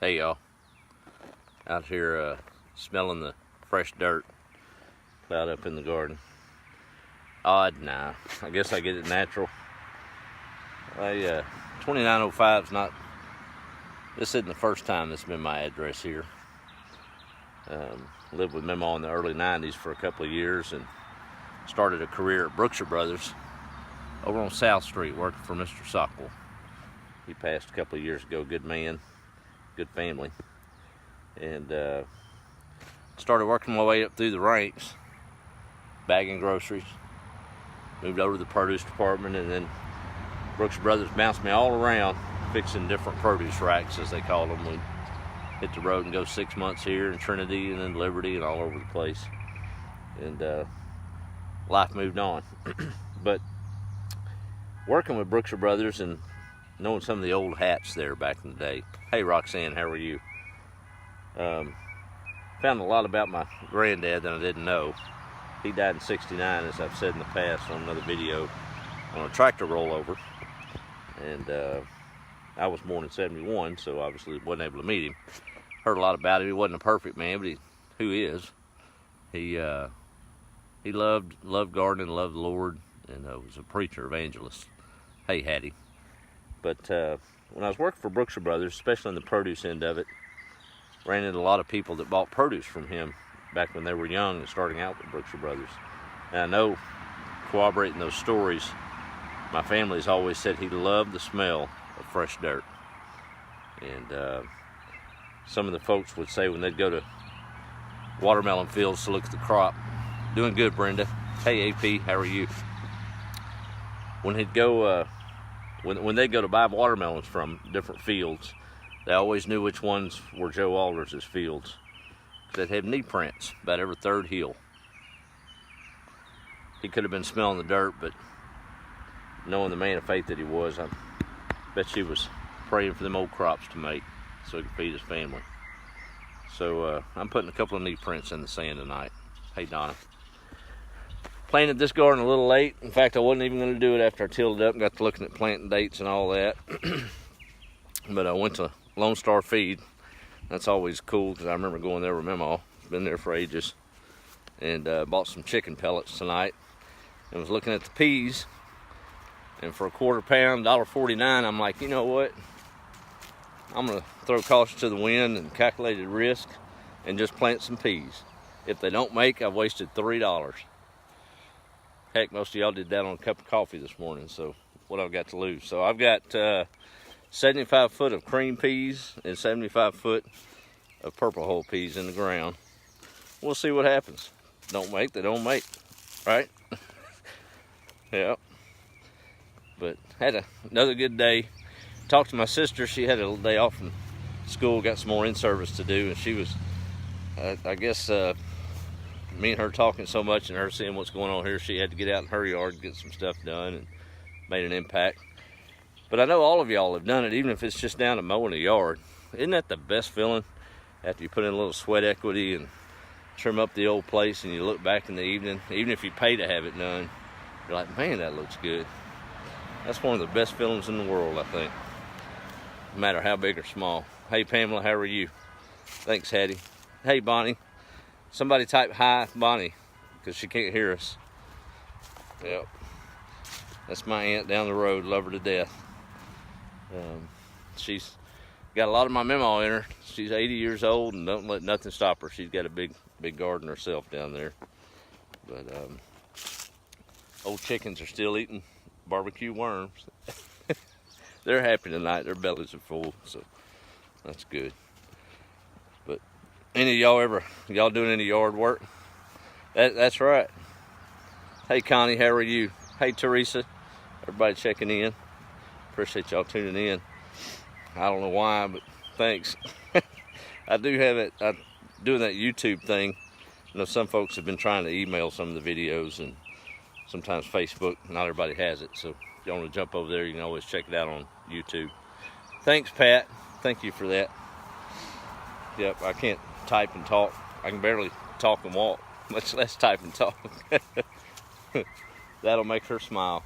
Hey y'all, out here smelling the fresh dirt out up in the garden. Odd, nah, I guess I get it natural. 2905's not, this isn't the first time this has been my address here. Lived with Memo in the early 90s for a couple of years and started a career at Brookshire Brothers over on South Street working for Mr. Sockwell. He passed a couple of years ago, good man. Good family, and started working my way up through the ranks, bagging groceries, moved over to the produce department, and then Brookshire Brothers bounced me all around fixing different produce racks, as they call them. We'd hit the road and go 6 months here in Trinity and then Liberty and all over the place, and life moved on. But working with Brookshire Brothers and knowing some of the old hats there back in the day. Hey Roxanne, how are you? Found a lot about my granddad that I didn't know. He died in '69, as I've said in the past on another video, on a tractor rollover. And I was born in '71, so obviously wasn't able to meet him. Heard a lot about him. He wasn't a perfect man, but who is? He loved gardening, loved the Lord, and was a preacher, evangelist. Hey Hattie. But when I was working for Brookshire Brothers, especially on the produce end of it, ran into a lot of people that bought produce from him back when they were young and starting out with Brookshire Brothers. And I know, corroborating those stories, my family's always said he loved the smell of fresh dirt. And some of the folks would say when they'd go to watermelon fields to look at the crop, doing good, Brenda. Hey AP, how are you? When he'd go, when they go to buy watermelons from different fields, they always knew which ones were Joe Alders' fields. They'd have knee prints about every third hill. He could have been smelling the dirt, but knowing the man of faith that he was, I bet she was praying for them old crops to make so he could feed his family. So I'm putting a couple of knee prints in the sand tonight. Hey Donna. Planted this garden a little late. In fact, I wasn't even going to do it after I tilled it up and got to looking at planting dates and all that. But I went to Lone Star Feed. That's always cool because I remember going there with Memo. Been there for ages. And bought some chicken pellets tonight. And was looking at the peas. And for a quarter pound, $1.49, I'm like, you know what? I'm going to throw caution to the wind and calculated risk and just plant some peas. If they don't make, I've wasted $3. Heck, most of y'all did that on a cup of coffee this morning, so what I've got to lose. So I've got 75 foot of cream peas and 75 foot of purple hull peas in the ground. We'll see what happens. Don't make, they don't make, right? Yeah. But had another good day. Talked to my sister. She had a day off from school, got some more in-service to do, and she was, I guess, me and her talking so much and her seeing what's going on here, she had to get out in her yard and get some stuff done and made an impact. But I know all of y'all have done it, even if it's just down to mowing the yard. Isn't that the best feeling after you put in a little sweat equity and trim up the old place and you look back in the evening, even if you pay to have it done, you're like, man, that looks good. That's one of the best feelings in the world, I think, no matter how big or small. Hey Pamela, how are you? Thanks Hattie. Hey Bonnie. Somebody type hi, Bonnie, because she can't hear us. Yep. That's my aunt down the road, love her to death. She's got a lot of my Memo in her. She's 80 years old and don't let nothing stop her. She's got a big garden herself down there. But old chickens are still eating barbecue worms. They're happy tonight. Their bellies are full, so that's good. But any of y'all doing any yard work? That's right. Hey Connie, how are you? Hey Teresa, everybody checking in. Appreciate y'all tuning in. I don't know why, but thanks. I do have it. I'm doing that YouTube thing. I know some folks have been trying to email some of the videos and sometimes Facebook. Not everybody has it, so if you want to jump over there, you can always check it out on YouTube. Thanks, Pat. Thank you for that. Yep, I can't type and talk. I can barely talk and walk, much less type and talk. That'll make her smile.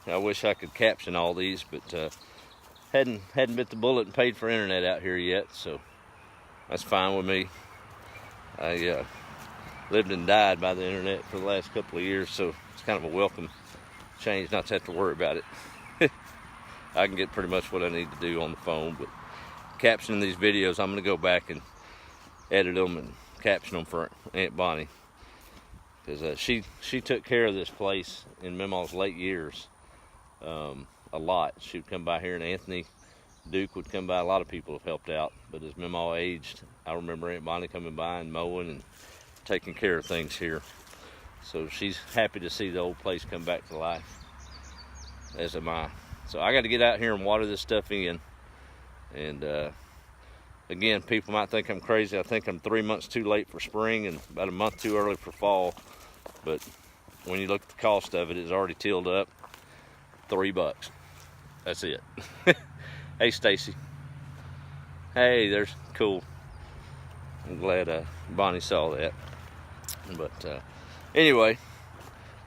I wish I could caption all these, but hadn't bit the bullet and paid for internet out here yet, so that's fine with me. I lived and died by the internet for the last couple of years, so it's kind of a welcome change not to have to worry about it. I can get pretty much what I need to do on the phone, but captioning these videos, I'm going to go back and edit them and caption them for Aunt Bonnie, because she took care of this place in Mimaw's late years a lot. She would come by here, and Anthony Duke would come by. A lot of people have helped out, but as Mimaw aged, I remember Aunt Bonnie coming by and mowing and taking care of things here. So she's happy to see the old place come back to life, as am I. So I got to get out here and water this stuff in. And again, people might think I'm crazy. I think I'm 3 months too late for spring and about a month too early for fall. But when you look at the cost of it, it's already tilled up $3. That's it. Hey, Stacy. Hey, there's cool. I'm glad Bonnie saw that. But anyway,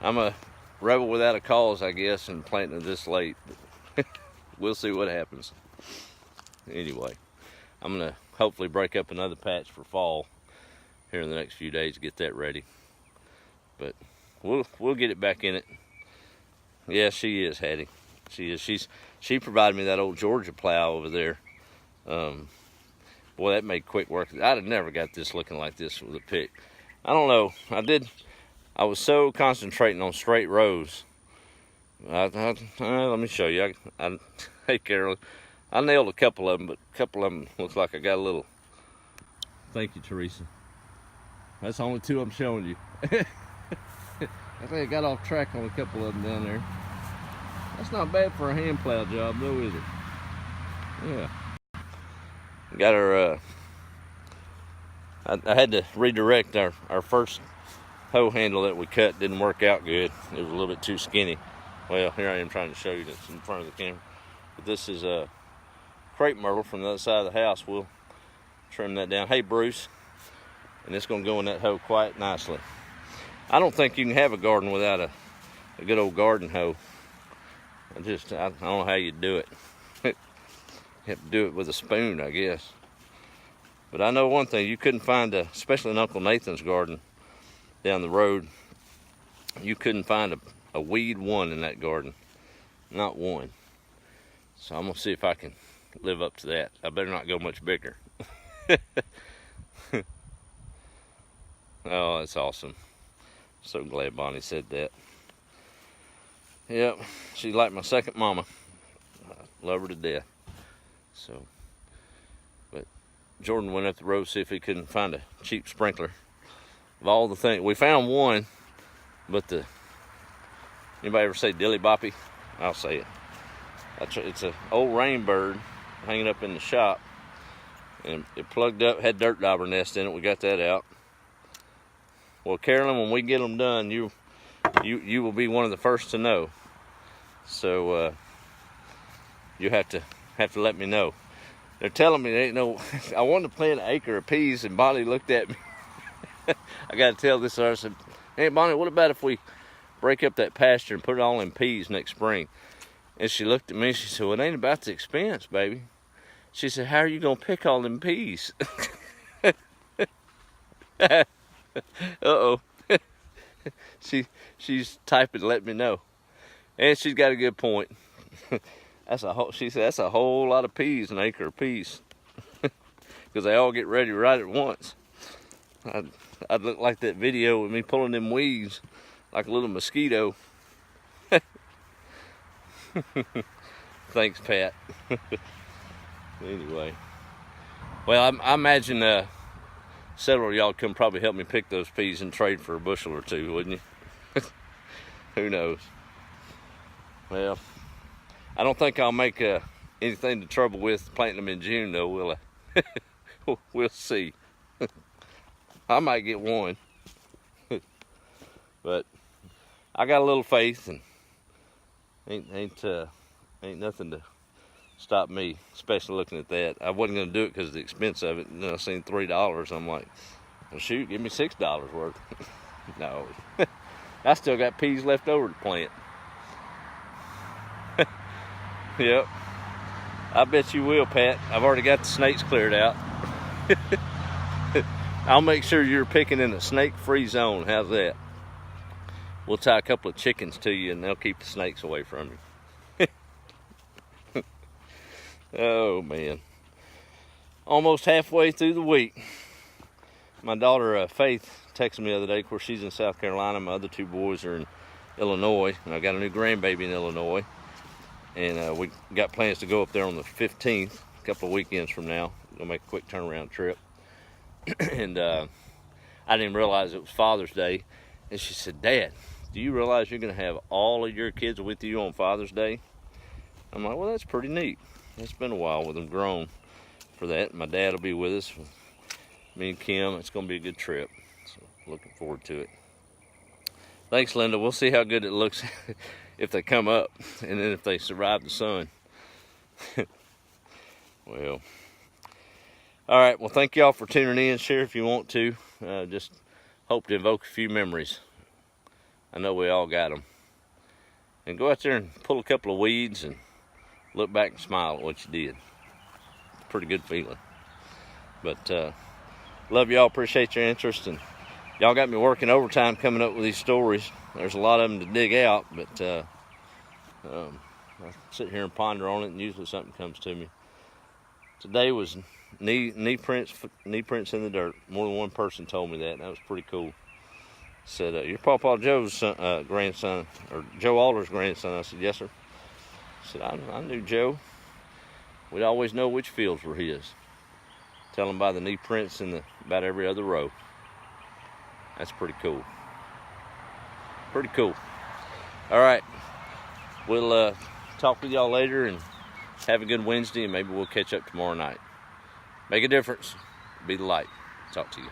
I'm a rebel without a cause, I guess, and planting it this late. We'll see what happens. Anyway, I'm gonna hopefully break up another patch for fall here in the next few days to get that ready. But we'll get it back in it. Yeah, she is, Hattie. She is. She provided me that old Georgia plow over there. Boy, that made quick work. I'd have never got this looking like this with a pick. I don't know. I was so concentrating on straight rows. Let me show you. Hey, Carol. I nailed a couple of them, but a couple of them looks like I got a little. Thank you, Teresa. That's the only two I'm showing you. I think I got off track on a couple of them down there. That's not bad for a hand plow job, though, is it? Yeah. Got our, I had to redirect our first hoe handle that we cut. Didn't work out good. It was a little bit too skinny. Well, here I am trying to show you this in front of the camera. But this is a crepe myrtle from the other side of the house. We'll trim that down. Hey, Bruce. And it's going to go in that hoe quite nicely. I don't think you can have a garden without a good old garden hoe. I don't know how you do it. You have to do it with a spoon, I guess. But I know one thing, you couldn't find especially in Uncle Nathan's garden down the road, you couldn't find a weed one in that garden. Not one. So I'm gonna see if I can live up to that. I better not go much bigger. Oh, that's awesome. So glad Bonnie said that. Yep, she's like my second mama. I love her to death. So, but Jordan went up the road to see if he couldn't find a cheap sprinkler. Of all the things, we found one, but anybody ever say dilly boppy? I'll say it. It's an old rainbird hanging up in the shop, and it plugged up, had dirt dauber nest in it. We got that out. Well, Carolyn, when we get them done, you will be one of the first to know. So you have to let me know. They're telling me there ain't no. I wanted to plant an acre of peas, and Bonnie looked at me. I got to tell this. I said, "Hey, Bonnie, what about if we break up that pasture and put it all in peas next spring?" And she looked at me. She said, "Well, it ain't about the expense, baby." She said, "How are you gonna pick all them peas?" Uh-oh. She's typing to let me know. And she's got a good point. She said that's a whole lot of peas, an acre of peas. Because they all get ready right at once. I'd look like that video with me pulling them weeds like a little mosquito. Thanks, Pat. Anyway. Well, I imagine several of y'all come probably help me pick those peas and trade for a bushel or two, wouldn't you? Who knows? Well, I don't think I'll make anything to trouble with planting them in June, though, will I? We'll see. I might get one. But I got a little faith, and ain't nothing to stop me, especially looking at that. I wasn't going to do it because of the expense of it. And then I seen $3. I'm like, well, shoot, give me $6 worth. No. I still got peas left over to plant. Yep. I bet you will, Pat. I've already got the snakes cleared out. I'll make sure you're picking in a snake-free zone. How's that? We'll tie a couple of chickens to you and they'll keep the snakes away from you. Oh, man. Almost halfway through the week. My daughter, Faith, texted me the other day. Of course, she's in South Carolina. My other two boys are in Illinois. And I've got a new grandbaby in Illinois. And we got plans to go up there on the 15th, a couple of weekends from now. We'll make a quick turnaround trip. And I didn't even realize it was Father's Day. And she said, Dad, do you realize you're going to have all of your kids with you on Father's Day? I'm like, well, that's pretty neat. It's been a while with them grown for that. My dad will be with us. Me and Kim, it's going to be a good trip. So looking forward to it. Thanks, Linda. We'll see how good it looks if they come up and then if they survive the sun. Well, all right. Well, thank y'all for tuning in. Share if you want to. Just hope to evoke a few memories. I know we all got them. And go out there and pull a couple of weeds and look back and smile at what you did. It's a pretty good feeling. But love y'all. Appreciate your interest. And y'all got me working overtime coming up with these stories. There's a lot of them to dig out, but I sit here and ponder on it, and usually something comes to me. Today was knee prints in the dirt. More than one person told me that, and that was pretty cool. Said, you're Pawpaw Joe's grandson, or Joe Alder's grandson. I said, yes, sir. I said, I knew Joe. We'd always know which fields were his. Tell him by the knee prints in about every other row. That's pretty cool. Pretty cool. All right. We'll talk with y'all later and have a good Wednesday, and maybe we'll catch up tomorrow night. Make a difference. Be the light. Talk to you.